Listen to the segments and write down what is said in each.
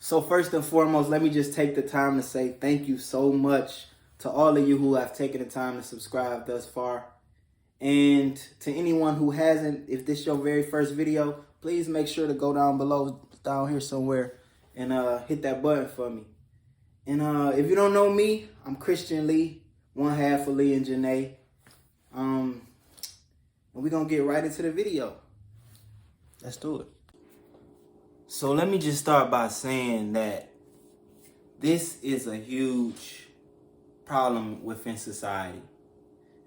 So first and foremost, let me just take the time to say thank you so much to all of you who have taken the time to subscribe thus far. And to anyone who hasn't, if this is your very first video, please make sure to go down below, down here somewhere, and hit that button for me. And if you don't know me, I'm Christian Lee, one half of Lee and Janae. And we're going to get right into the video. Let's do it. So let me just start by saying that this is a huge problem within society.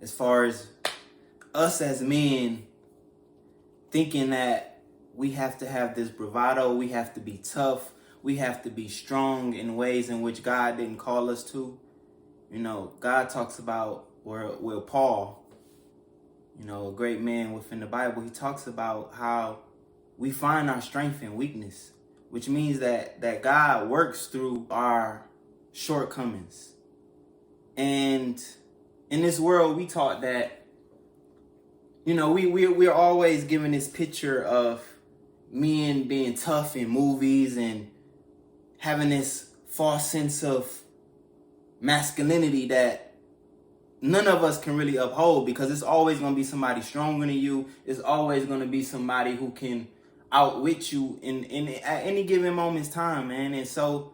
As far as us as men thinking that we have to have this bravado, we have to be tough, we have to be strong in ways in which God didn't call us to. You know, God talks about, or Paul, you know, a great man within the Bible, he talks about how we find our strength in weakness, which means that God works through our shortcomings. And in this world, we taught that, you know, we're always given this picture of men being tough in movies and having this false sense of masculinity that none of us can really uphold, because it's always going to be somebody stronger than you. It's always going to be somebody who can outwit you at any given moment's time, man. And so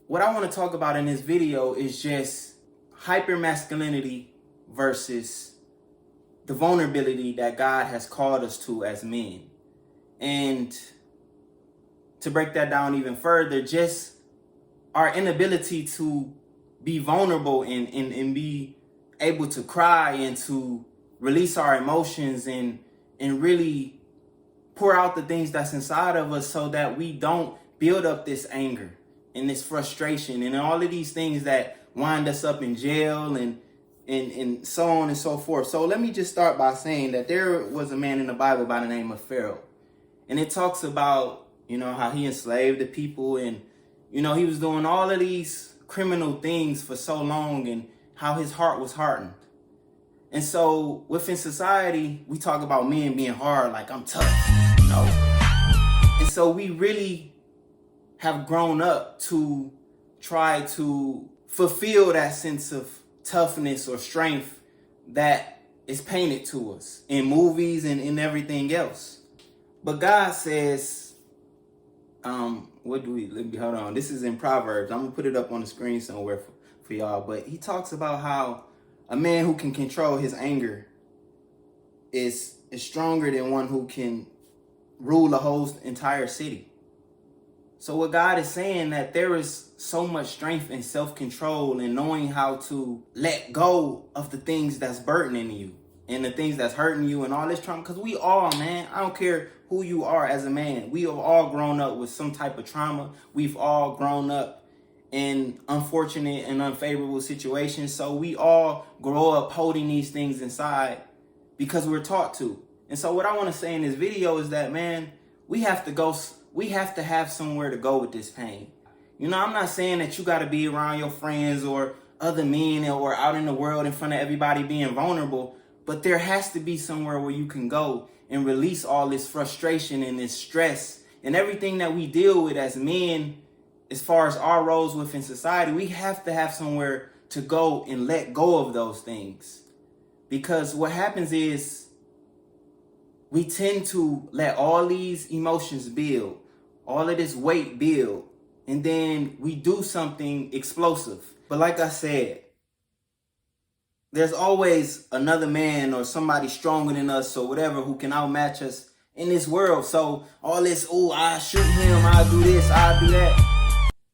what I want to talk about in this video is just hypermasculinity versus the vulnerability that God has called us to as men. And to break that down even further, just our inability to be vulnerable and be able to cry and to release our emotions and really pour out the things that's inside of us, so that we don't build up this anger and this frustration and all of these things that wind us up in jail and so on and so forth. So let me just start by saying that there was a man in the Bible by the name of Pharaoh. And it talks about, you know, how he enslaved the people, and, you know, he was doing all of these criminal things for so long, and how his heart was hardened. And so within society, we talk about men being hard, like I'm tough, you know. And so we really have grown up to try to fulfill that sense of toughness or strength that is painted to us in movies and in everything else. But God says, hold on. This is in Proverbs. I'm gonna put it up on the screen somewhere for y'all. But he talks about how a man who can control his anger is stronger than one who can rule a whole entire city. So what God is saying, that there is so much strength in self-control and knowing how to let go of the things that's burdening you and the things that's hurting you and all this trauma. Because we all, man, I don't care who you are as a man, we have all grown up with some type of trauma. We've all grown up in unfortunate and unfavorable situations. So we all grow up holding these things inside because we're taught to. And so what I want to say in this video is that, man, we have to have somewhere to go with this pain. You know, I'm not saying that you got to be around your friends or other men or out in the world in front of everybody being vulnerable, but there has to be somewhere where you can go and release all this frustration and this stress and everything that we deal with as men. As far as our roles within society, we have to have somewhere to go and let go of those things. Because what happens is we tend to let all these emotions build, all of this weight build, and then we do something explosive. But like I said, there's always another man or somebody stronger than us or whatever who can outmatch us in this world. So all this, oh, I shoot him, I'll do this, I'll do that.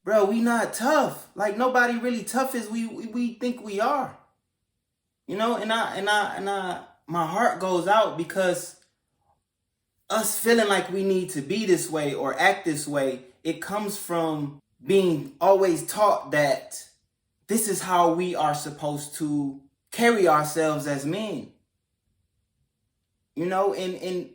Bro, we not tough. Like, nobody really tough as we think we are. You know, and my heart goes out because us feeling like we need to be this way or act this way, it comes from being always taught that this is how we are supposed to carry ourselves as men. You know, and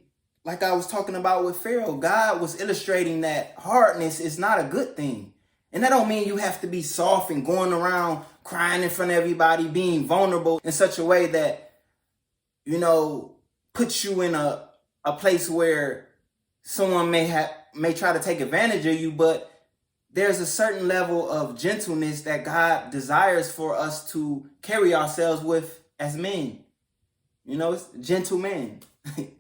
like I was talking about with Pharaoh, God was illustrating that hardness is not a good thing. And that don't mean you have to be soft and going around crying in front of everybody, being vulnerable in such a way that, you know, puts you in a place where someone may try to take advantage of you. But there's a certain level of gentleness that God desires for us to carry ourselves with as men. You know, it's gentle men,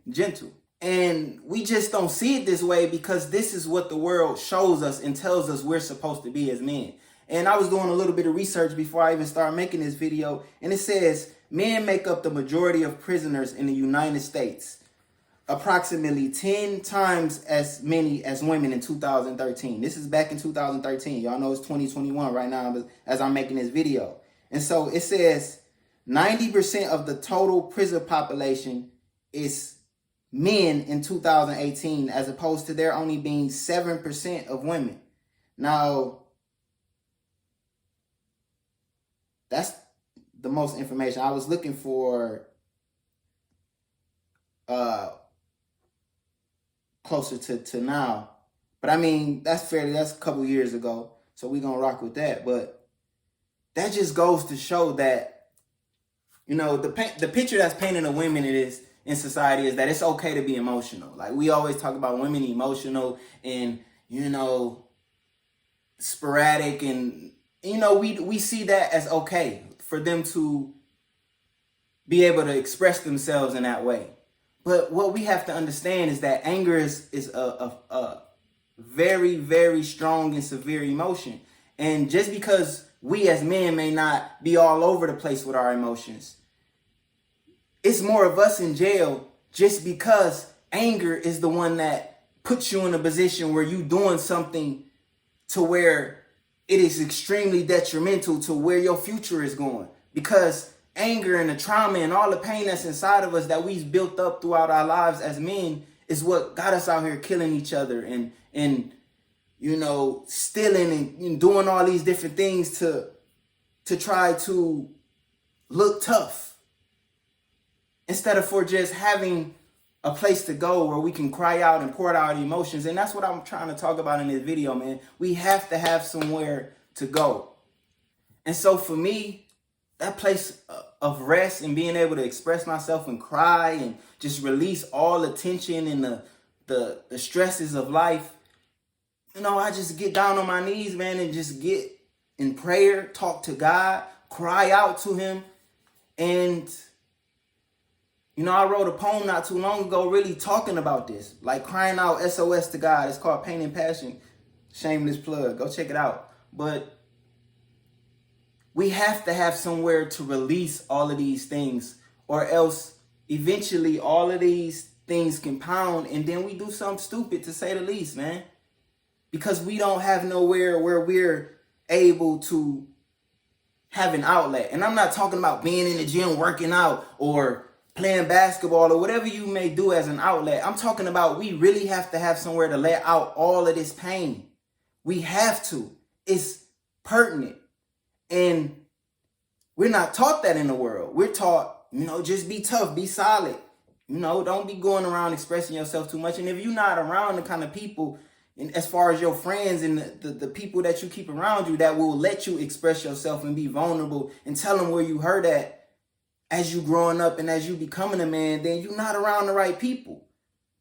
gentle. And we just don't see it this way because this is what the world shows us and tells us we're supposed to be as men. And I was doing a little bit of research before I even started making this video. And it says men make up the majority of prisoners in the United States. Approximately 10 times as many as women in 2013. This is back in 2013. Y'all know it's 2021 right now as I'm making this video. And so it says 90% of the total prison population is men in 2018, as opposed to there only being 7% of women. Now, that's the most information. I was looking for closer to now. But I mean, that's a couple years ago. So we're going to rock with that. But that just goes to show that, you know, the picture that's painted of women in society is that it's okay to be emotional. Like, we always talk about women emotional and, you know, sporadic. And, you know, we see that as okay for them to be able to express themselves in that way. But what we have to understand is that anger is a very, very strong and severe emotion. And just because we as men may not be all over the place with our emotions, it's more of us in jail just because anger is the one that puts you in a position where you doing something to where it is extremely detrimental to where your future is going. Because anger and the trauma and all the pain that's inside of us that we've built up throughout our lives as men is what got us out here killing each other and you know, stealing and doing all these different things to try to look tough, instead of for just having a place to go where we can cry out and pour out our emotions. And that's what I'm trying to talk about in this video, man. We have to have somewhere to go. And so for me, that place of rest and being able to express myself and cry and just release all the tension and the stresses of life, you know, I just get down on my knees, man, and just get in prayer, talk to God, cry out to him. And, you know, I wrote a poem not too long ago really talking about this, like crying out SOS to God. It's called Pain and Passion. Shameless plug. Go check it out. But we have to have somewhere to release all of these things, or else eventually all of these things compound and then we do something stupid, to say the least, man. Because we don't have nowhere where we're able to have an outlet. And I'm not talking about being in the gym working out or playing basketball or whatever you may do as an outlet. I'm talking about we really have to have somewhere to let out all of this pain. We have to. It's pertinent. And we're not taught that in the world. We're taught, you know, just be tough, be solid. You know, don't be going around expressing yourself too much. And if you're not around the kind of people, and as far as your friends and the people that you keep around you that will let you express yourself and be vulnerable and tell them where you hurt at as you growing up and as you becoming a man, then you're not around the right people.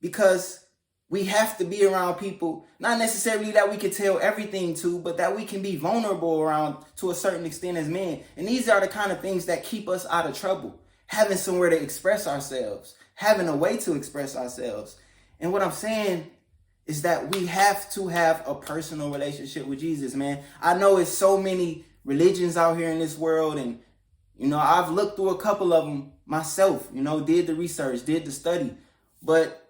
Because we have to be around people, not necessarily that we can tell everything to, but that we can be vulnerable around to a certain extent as men. And these are the kind of things that keep us out of trouble. Having somewhere to express ourselves, having a way to express ourselves. And what I'm saying is that we have to have a personal relationship with Jesus, man. I know it's so many religions out here in this world, and, you know, I've looked through a couple of them myself, you know, did the research, did the study. But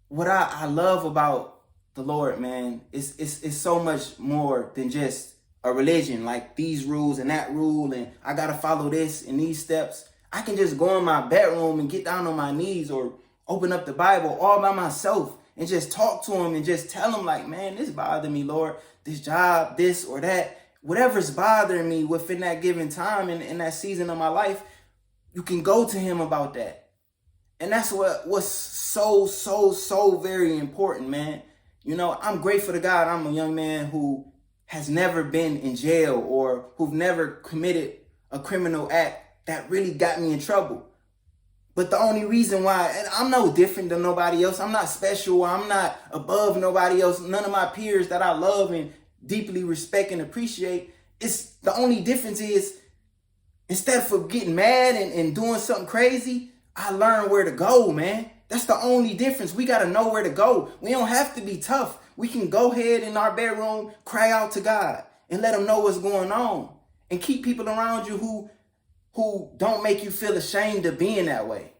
what I love about the Lord, man, is so much more than just a religion, like these rules and that rule, and I got to follow this and these steps. I can just go in my bedroom and get down on my knees or open up the Bible all by myself and just talk to him and just tell him, like, man, this bothered me, Lord, this job, this or that, whatever's bothering me within that given time and in that season of my life, you can go to him about that. And that's what's so very important, man. You know, I'm grateful to God I'm a young man who has never been in jail or who've never committed a criminal act that really got me in trouble. But the only reason why, and I'm no different than nobody else. I'm not special. I'm not above nobody else. None of my peers that I love and deeply respect and appreciate. It's the only difference is, instead of getting mad and doing something crazy, I learned where to go, man. That's the only difference. We got to know where to go. We don't have to be tough. We can go ahead in our bedroom, cry out to God, and let him know what's going on. And keep people around you who don't make you feel ashamed of being that way.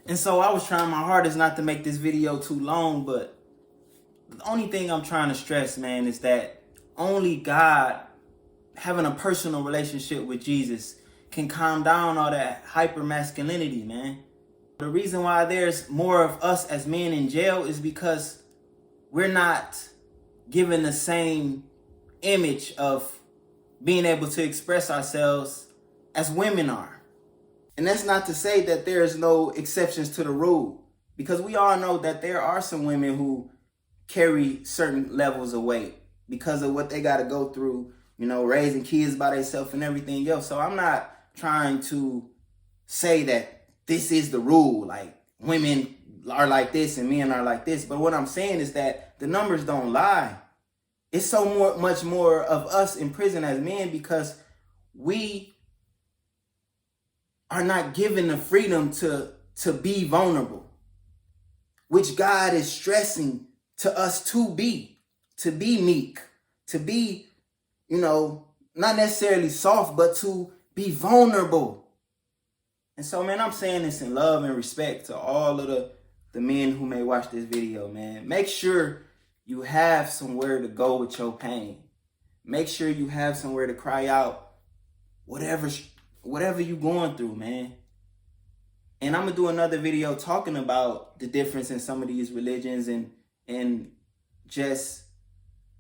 And so I was trying my hardest not to make this video too long, but the only thing I'm trying to stress, man, is that only God, having a personal relationship with Jesus, can calm down all that hypermasculinity, man. The reason why there's more of us as men in jail is because we're not given the same image of being able to express ourselves as women are. And that's not to say that there's no exceptions to the rule, because we all know that there are some women who carry certain levels of weight because of what they got to go through, raising kids by themselves and everything else. So I'm not trying to say that this is the rule, like women are like this and men are like this. But what I'm saying is that the numbers don't lie. It's so much more of us in prison as men because we are not given the freedom to be vulnerable, which God is stressing to us to be meek, to be, not necessarily soft, but to be vulnerable. And so, man, I'm saying this in love and respect to all of the men who may watch this video, man. Make sure you have somewhere to go with your pain. Make sure you have somewhere to cry out whatever you're going through, man. And I'm going to do another video talking about the difference in some of these religions and just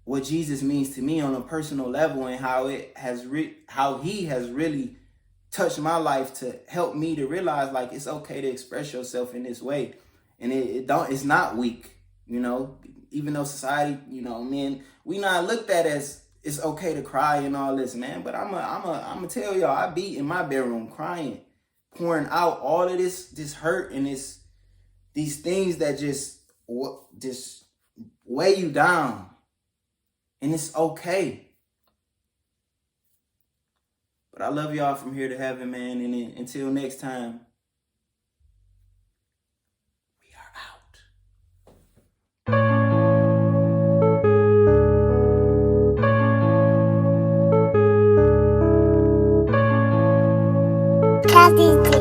what Jesus means to me on a personal level, and how he has really touched my life to help me to realize, like, it's okay to express yourself in this way. And it's not weak, even though society, men, we not looked at as it's okay to cry and all this, man. But I'm gonna tell y'all, I be in my bedroom crying, pouring out all of this hurt and these things that just weigh you down. And it's okay. But I love y'all from here to heaven, man. And until next time, we are out.